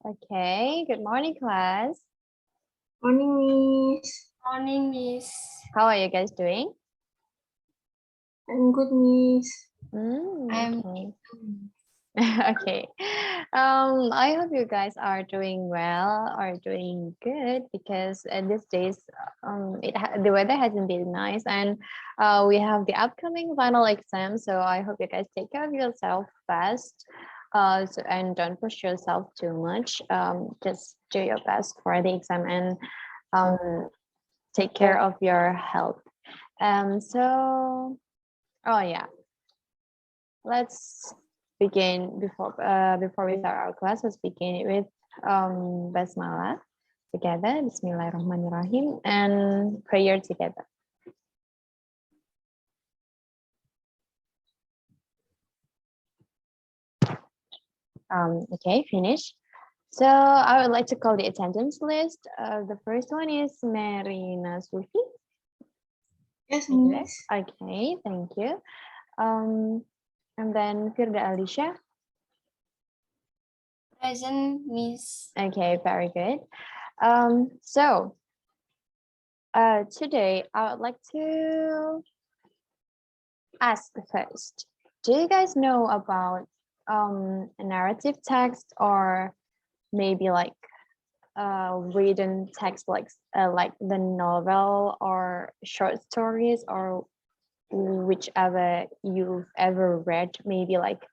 Okay, good morning, class. Morning, Miss. Morning, Miss. How are you guys doing? I'm good, Miss. I'm Okay. Okay. I hope you guys are doing well or doing good because these days the weather hasn't been nice and we have the upcoming final exam. So I hope you guys take care of yourself fast. And don't push yourself too much. Just do your best for the exam and take care of your health. Oh yeah, let's begin before we start our class. Let's begin with basmalah together. Bismillahirrahmanirrahim and prayer together. Okay, finish. So I would like to call the attendance list. The first one is Marina Sufi. Yes, Miss. Okay, thank you. And then Firda Alicia. Present, Miss. Okay, very good. So today I would like to ask first, do you guys know about a narrative text or maybe like written text like the novel or short stories or whichever you've ever read, maybe like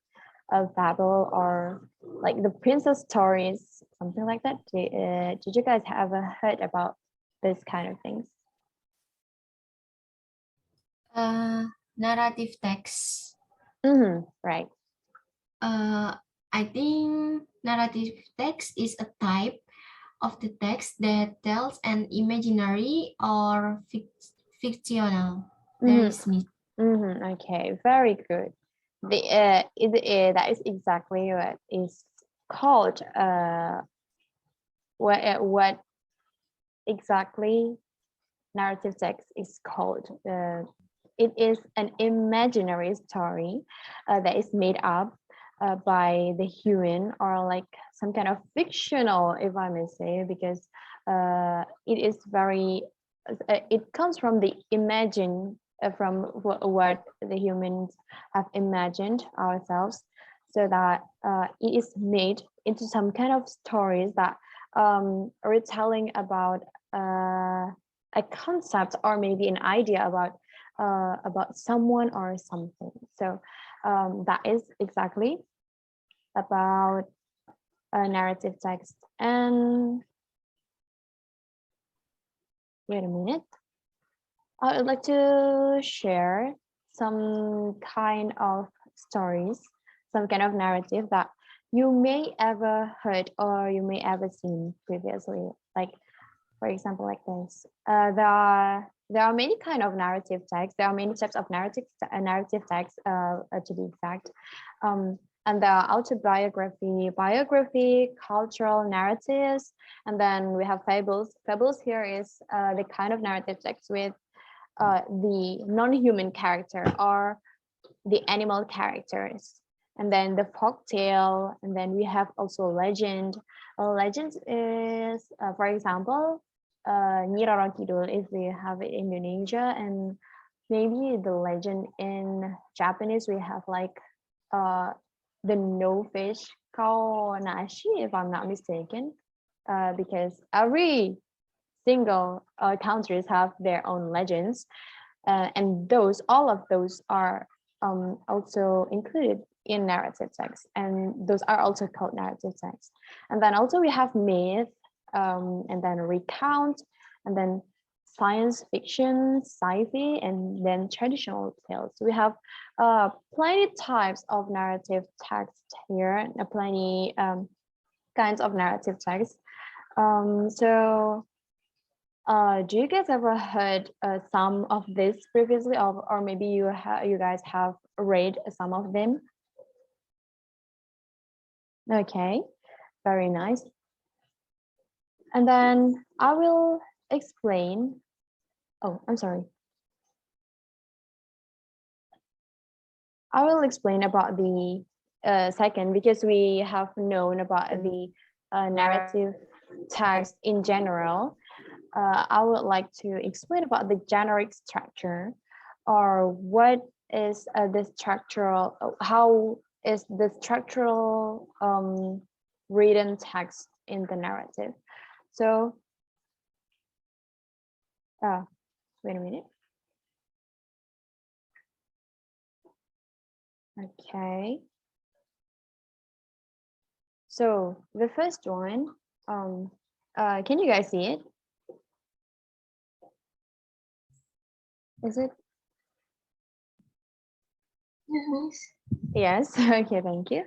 a fable or like the princess stories, something like that. Did you guys ever heard about this kind of things? Narrative text. Right. I think narrative text is a type of the text that tells an imaginary or fictional. There is Miss. Okay, very good. That is exactly what is called what exactly narrative text is called. It is an imaginary story that is made up by the human or like some kind of fictional, if I may say, because it is very, it comes from the imagine, from what the humans have imagined ourselves, so that it is made into some kind of stories that are telling about a concept or maybe an idea about someone or something. So that is exactly about a narrative text. And wait a minute. I would like to share some kind of stories, some kind of narrative that you may ever heard or you may ever seen previously. Like, for example, like this. There are many kind of narrative texts. There are many types of narrative texts, to be exact. And there are autobiography, biography, cultural narratives, and then we have fables. Fables here is the kind of narrative text with the non-human character or the animal characters. And then the folk tale, and then we have also legend. Legend is, for example, Nyi Roro Kidul if we have it in Indonesia, and maybe the legend in Japanese we have like the no fish Kaonashi, if I'm not mistaken, because every single countries have their own legends, and all of those are also included in narrative text, and those are also called narrative text. And then also we have myth, and then recount, and then science fiction, sci-fi, and then traditional tales. We have plenty types of narrative text here, plenty kinds of narrative text. So do you guys ever heard some of this previously, or maybe you guys have read some of them? Okay, very nice. And then I will explain. Oh, I'm sorry. I will explain about the second, because we have known about the narrative text in general, I would like to explain about the generic structure, or what is the structural, how is the structural written text in the narrative. So, wait a minute. Okay. So the first one, can you guys see it? Is it? Yes, Miss. Yes. Okay, thank you.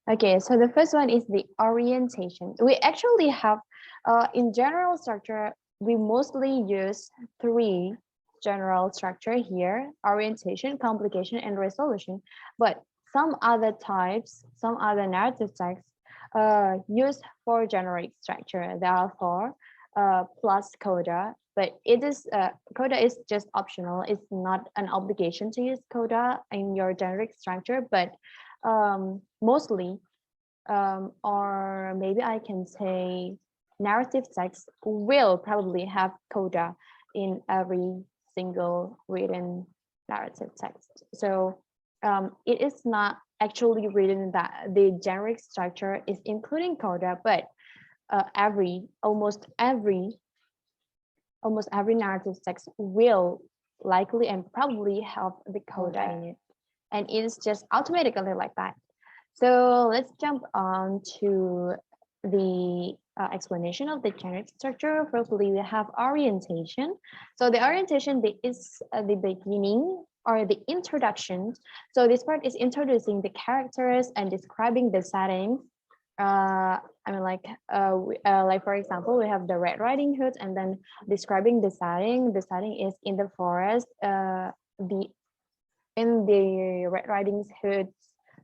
Okay, so the first one is the orientation. We actually have, in general structure, we mostly use three general structure here: orientation, complication, and resolution. But some other types, some other narrative texts use four generic structure. There are four plus coda, but it is coda is just optional. It's not an obligation to use coda in your generic structure, but mostly, or maybe I can say narrative text will probably have coda in every single written narrative text. So it is not actually written that the generic structure is including coda, but almost every narrative text will likely and probably have the coda in it, and it is just automatically like that. So let's jump on to the explanation of the generic structure. Firstly, we have orientation. So the orientation is the beginning or the introduction. So this part is introducing the characters and describing the settings. I mean, like for example, we have the Red Riding Hood, and then describing the setting. The setting is in the forest. In the Red Riding Hood's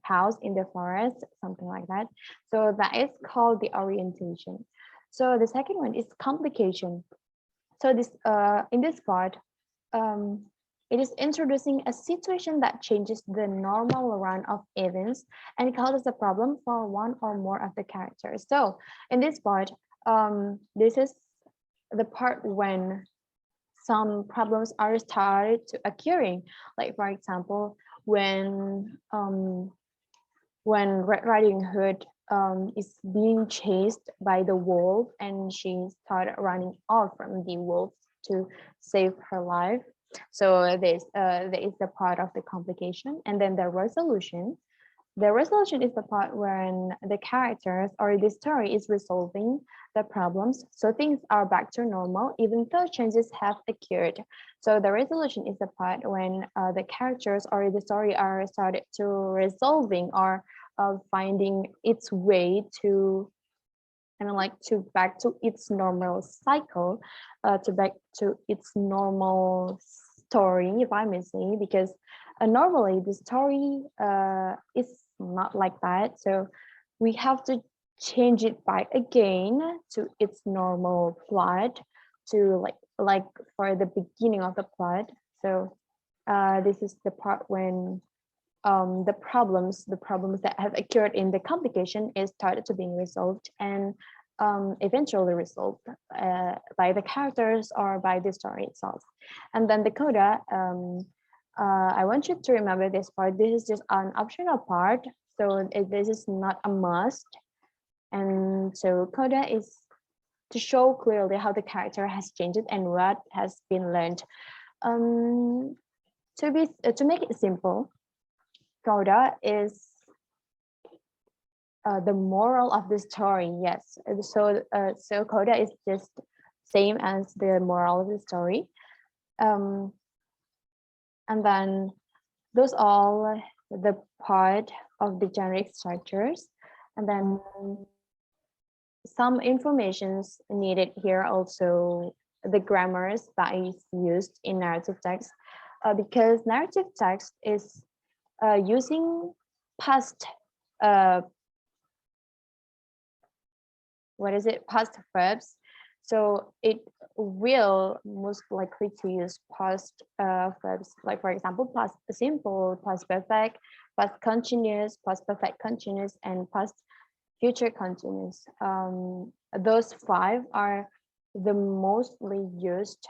house in the forest, something like that. So that is called the orientation. So the second one is complication. So this in this part, it is introducing a situation that changes the normal run of events and causes a problem for one or more of the characters. So in this part, this is the part when some problems are started to occurring. Like for example, when Red Riding Hood is being chased by the wolf, and she started running off from the wolf to save her life. So there is the part of the complication, and then the resolution. The resolution is the part when the characters or the story is resolving the problems, so things are back to normal even though changes have occurred. So the resolution is the part when the characters or the story are started to resolving or finding its way to back to its normal cycle, to back to its normal story, if I may say, because normally the story is not like that. So we have to change it back again to its normal plot, to like for the beginning of the plot. So this is the part when the problems that have occurred in the complication is started to being resolved and eventually resolved by the characters or by the story itself. And then the coda, I want you to remember this part. This is just an optional part, so this is not a must. And so coda is to show clearly how the character has changed and what has been learned. To make it simple, coda is the moral of the story. Yes, so coda is just same as the moral of the story, and then those all the part of the generic structures, and then some informations needed here also the grammars that is used in narrative text, because narrative text is using past past verbs, so it will most likely to use past verbs, like for example past simple, past perfect, past continuous, past perfect continuous, and past future continuous. Those five are the mostly used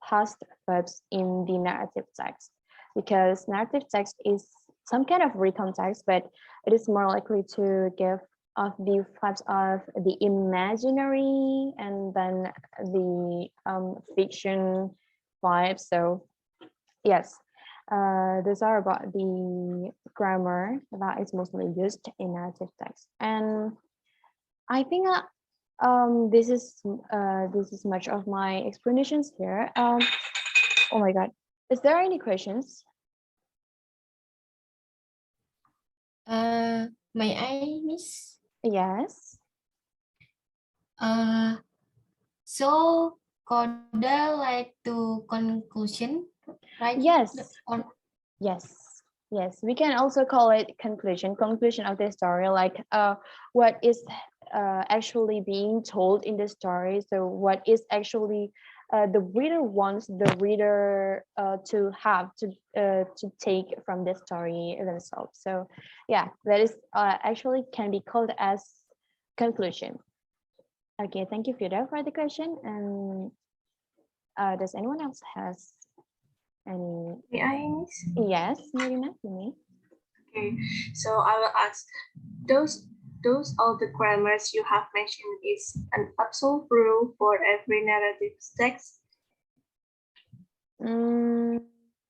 past verbs in the narrative text, because narrative text is some kind of written text, but it is more likely to give of the types of the imaginary and then the fiction vibe. So yes, those are about the grammar that is mostly used in narrative text. And I think this is much of my explanations here. Oh my God, is there any questions? May I, Miss? Yes. So Coda like to conclusion, right? Yes. Or Yes, we can also call it conclusion of the story, like what is actually being told in the story. So what is actually the reader wants the reader to have to take from the story themselves. So yeah, that is actually can be called as conclusion. Okay, thank you, Frida, for the question. And does anyone else has any? May I, Miss? Yes, Marina, you may. Okay, so I will ask, those all the grammars you have mentioned is an absolute rule for every narrative text?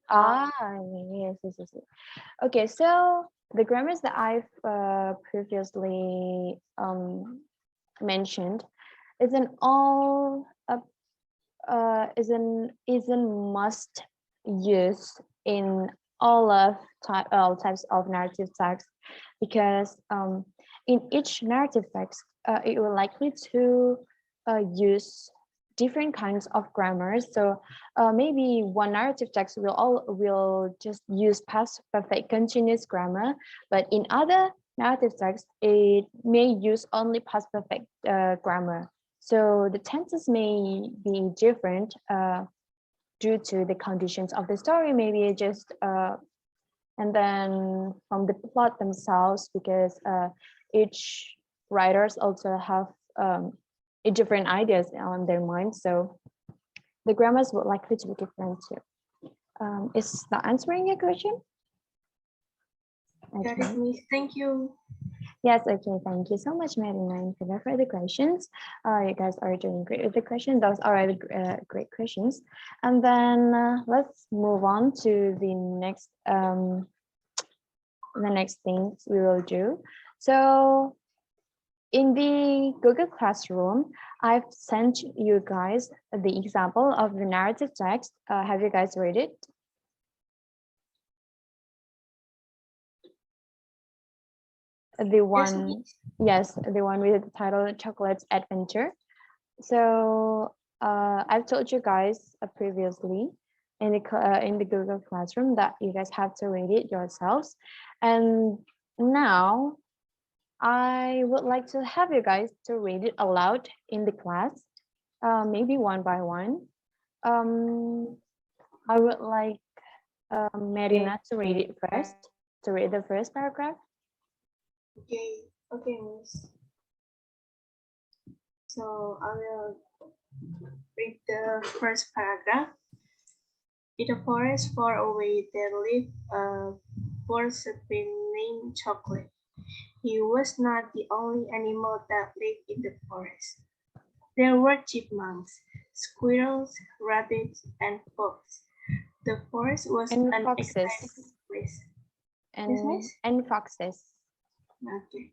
Yes. Okay, so the grammars that I've previously mentioned is an all isn't must use in all types of narrative text, because in each narrative text it will likely to use different kinds of grammars. So maybe one narrative text will just use past perfect continuous grammar, but in other narrative text it may use only past perfect grammar. So the tenses may be different due to the conditions of the story, maybe just and then from the plot themselves, because each writers also have different ideas on their mind. So the grammars would likely to be different too. Is that answering your question? Got it, Miss. Thank you. Yes, okay, thank you so much, Marina, and for the questions. You guys are doing great with the questions. Those are really great questions. And then let's move on to the next things we will do. So in the Google Classroom, I've sent you guys the example of the narrative text. Have you guys read it? The one, yes, the one with the title Chocolate's Adventure. So I've told you guys previously in the Google Classroom that you guys have to read it yourselves. And now I would like to have you guys to read it aloud in the class, maybe one by one. I would like Marina to read it first, to read the first paragraph. Okay, Miss. So I will read the first paragraph. In a forest far away, there lived a porcupine named Chocolate. He was not the only animal that lived in the forest. There were chipmunks, squirrels, rabbits, and foxes. The forest was And an foxes. exciting place. And foxes. Okay.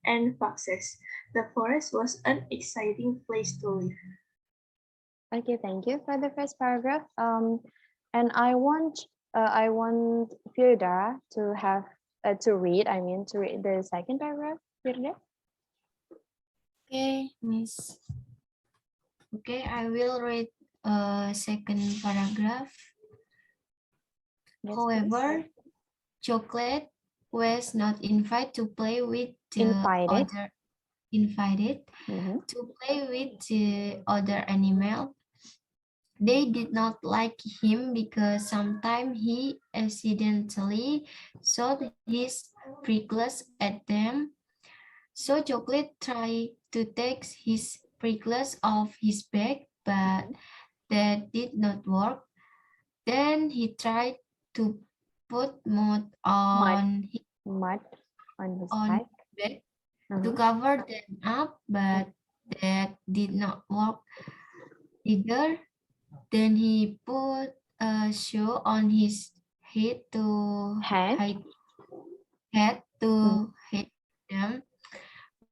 And foxes. The forest was an exciting place to live. Okay, thank you for the first paragraph. And I want Firda to have to read the second paragraph. Firda. Okay, Miss. Okay, I will read second paragraph. Yes, However, please. Chocolate was not invited to play with the Invited. to play with the other animal. They did not like him because sometimes he accidentally shot his prickles at them. So Chocolate tried to take his prickles off his back, but that did not work. Then he tried to put mud Mud, on mud on his on back. his back to Uh-huh. cover them up, but that did not work either. Then he put a shoe on his head to Head. head Mhm. to hit them,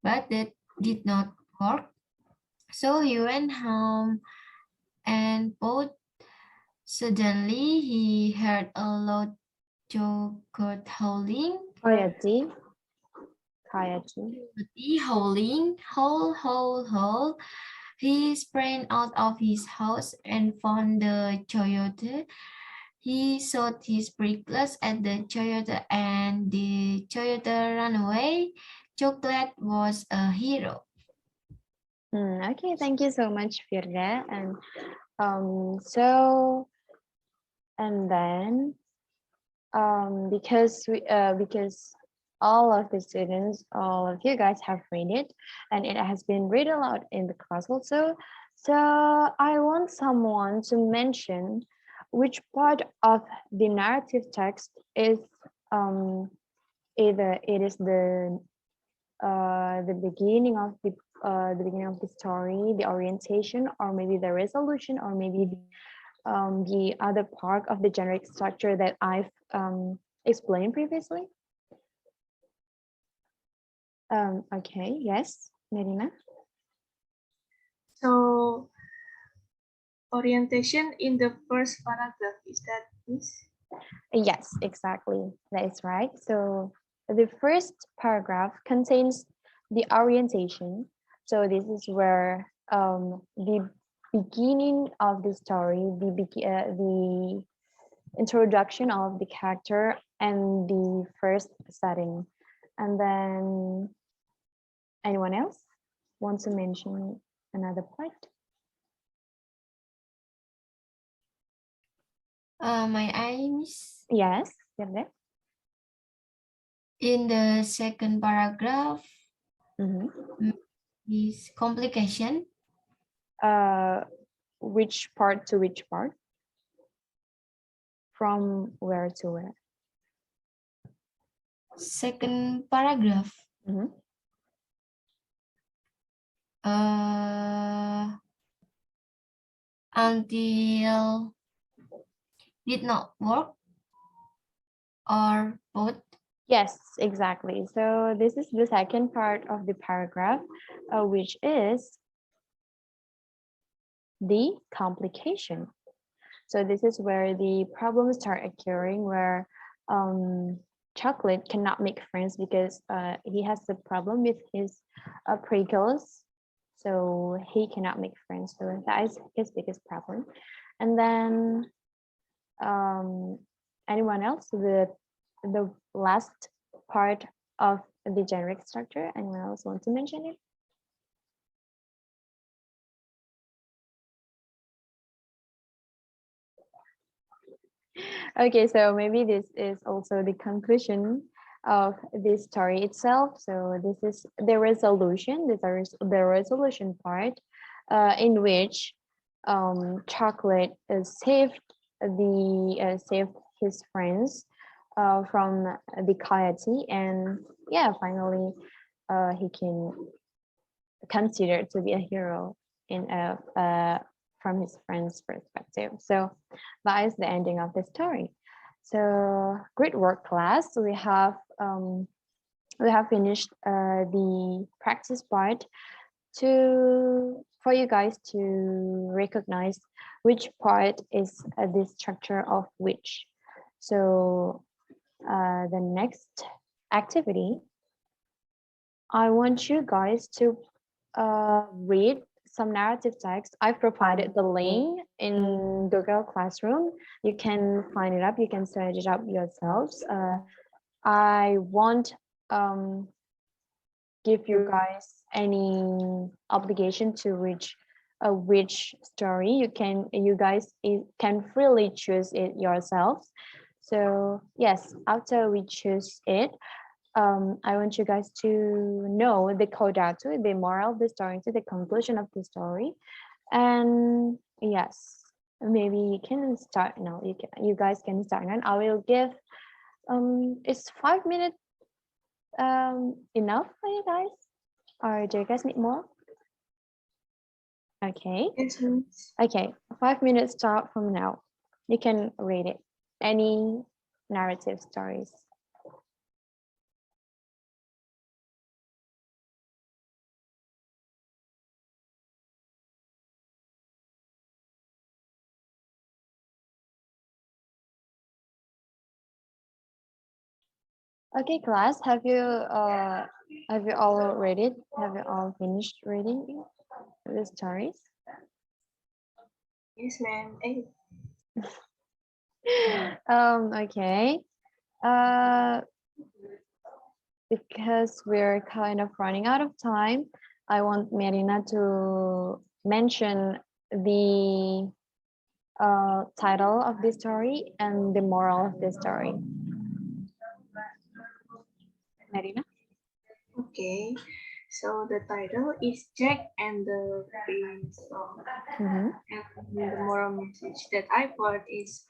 but that did not work. So he went home and both suddenly he heard a loud chocolate howling. Coyote. Coyote. The howling, howl, howl, howl. He sprang out of his house and found the coyote. He shot his prickles at the coyote and the coyote ran away. Chocolate was a hero. Okay, thank you so much, Firda. And so and then because all of the students, all of you guys have read it, and it has been read aloud in the class also. So I want someone to mention which part of the narrative text is either it is the beginning of the beginning of the story, the orientation, or maybe the resolution, or maybe the other part of the generic structure that I've explained previously. Okay, yes, Marina. So orientation in the first paragraph, is that this? Yes, exactly. That is right. So the first paragraph contains the orientation. So this is where the beginning of the story, the introduction of the character and the first setting. And then anyone else wants to mention another part? My eyes Yes, Firda. in the second paragraph Mhm. is complication. Which part to which part? From where to where? Second paragraph. Mhm. Until did not work or both. Yes, exactly. So this is the second part of the paragraph, which is the complication. So this is where the problems start occurring, where Chocolate cannot make friends because he has the problem with his prickles. So he cannot make friends. So that is his biggest problem. And then um, anyone else with the last part of the generic structure? Anyone else want to mention it? Okay, so maybe this is also the conclusion of this story itself. So this is the resolution. This is the resolution part, in which Chocolate saved his friends from the coyote, and yeah, finally he can consider to be a hero in from his friend's perspective. So that is the ending of the story. So great work, class. We have finished the practice part to for you guys to recognize which part is the structure of which. So the next activity, I want you guys to read some narrative text. I've provided the link in Google Classroom. You can find it up. You can search it up yourselves. I won't give you guys any obligation to reach which story. You guys can freely choose it yourselves. So yes, after we choose it, I want you guys to know the coda to the moral of the story, to the conclusion of the story. And yes, maybe you can start now. You guys can start now. I will give is 5 minutes enough for you guys? Or do you guys need more? Okay. Yes, Miss. Okay, 5 minutes start from now. You can read it. Any narrative stories. Okay, class, have you all read it? Have you all finished reading the stories? Yes, ma'am. Okay. Uh, because we're kind of running out of time, I want Marina to mention the title of the story and the moral of the story. Marina? Okay. So the title is Jack and the Beanstalk. Mhm. And the moral message that I got is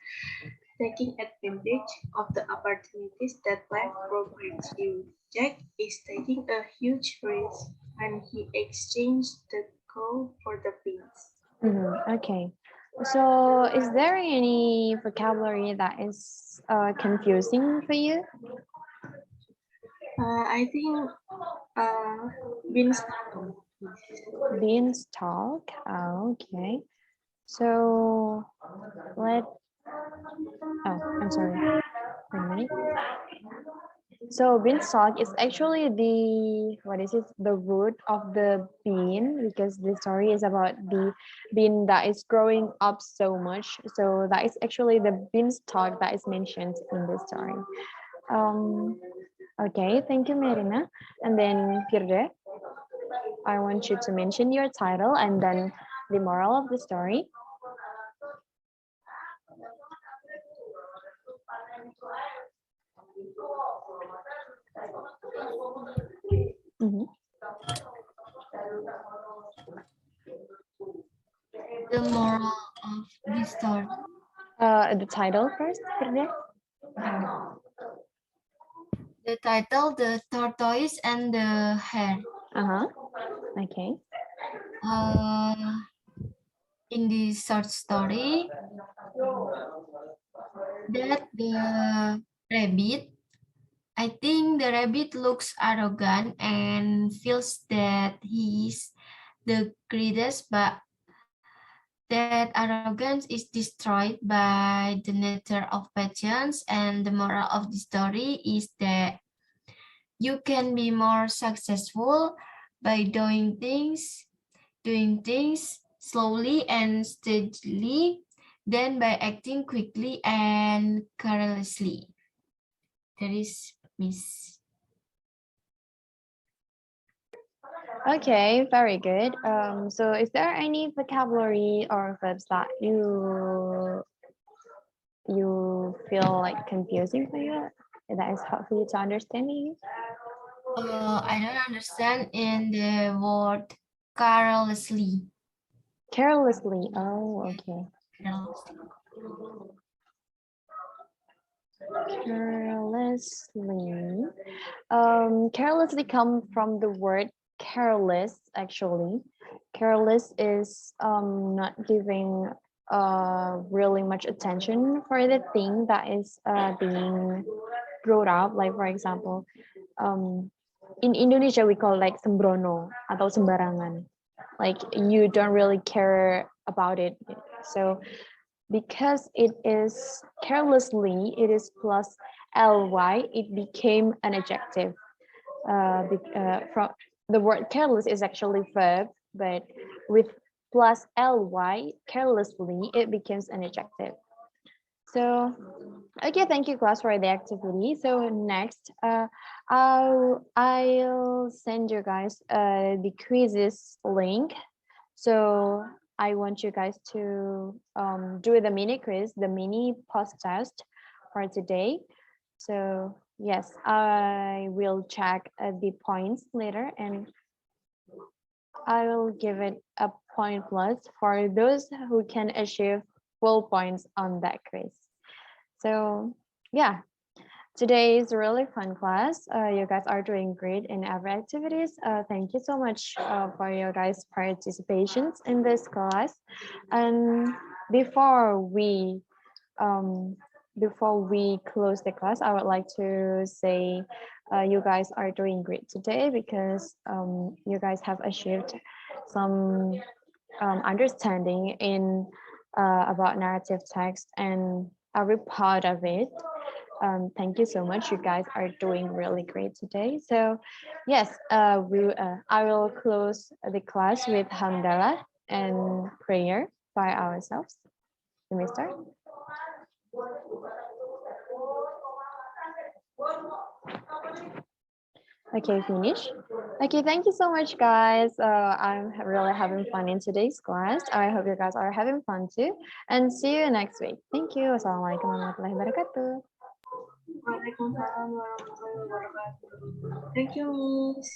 taking advantage of the opportunities that life provides you. Jack is taking a huge risk when he exchanged the gold for the beans. Okay. So, is there any vocabulary that is confusing for you? I think beanstalk. Beanstalk. Okay. So, let. Oh, I'm sorry. Wait a minute. So beanstalk is actually the what is it? The root of the bean because the story is about the bean that is growing up so much. So that is actually the beanstalk that is mentioned in the story. Um, okay, thank you, Marina. And then Firde, I want you to mention your title and then the moral of the story. Mhm. The moral of this story. The title first, Firde. The title, The Tortoise and the Hare. Uh-huh. Okay. Uh, in this short story, that the rabbit, I think the rabbit looks arrogant and feels that he is the greatest, but that arrogance is destroyed by the nature of patience, and the moral of the story is that you can be more successful by doing things slowly and steadily than by acting quickly and carelessly. That is Miss. Okay, very good. So is there any vocabulary or verbs that you feel like confusing for you? That is hard for you to understand maybe? I don't understand in the word carelessly. Carelessly. Oh, okay. Carelessly. Carelessly. Carelessly come from the word careless actually. Careless is not giving really much attention for the thing that is being brought up. Like for example, um, in Indonesia we call like sembrono atau sembarangan. Like you don't really care about it. So because it is carelessly, it is plus ly, it became an adjective. From the word careless is actually verb, but with plus ly, carelessly, it becomes an adjective. So, okay, thank you, class, for the activity. So next, I'll send you guys the quizzes link. So I want you guys to do the mini quiz, the mini post test for today. So yes, I will check the points later and I will give it a point plus for those who can achieve full points on that quiz. So yeah, today is a really fun class. You guys are doing great in every activities. Thank you so much for your guys' participations in this class. And before we um, before we close the class, I would like to say you guys are doing great today because you guys have achieved some understanding in about narrative text, and are we proud of it. Thank you so much. You guys are doing really great today. So yes, I will close the class with hamdalah and prayer by ourselves. Let me start. Okay, finish. Okay, thank you so much, guys. I'm really having fun in today's class. I hope you guys are having fun too. And see you next week. Thank you. Wassalamualaikum warahmatullahi wabarakatuh. Waalaikumsalam warahmatullahi wabarakatuh. Thank you, Miss.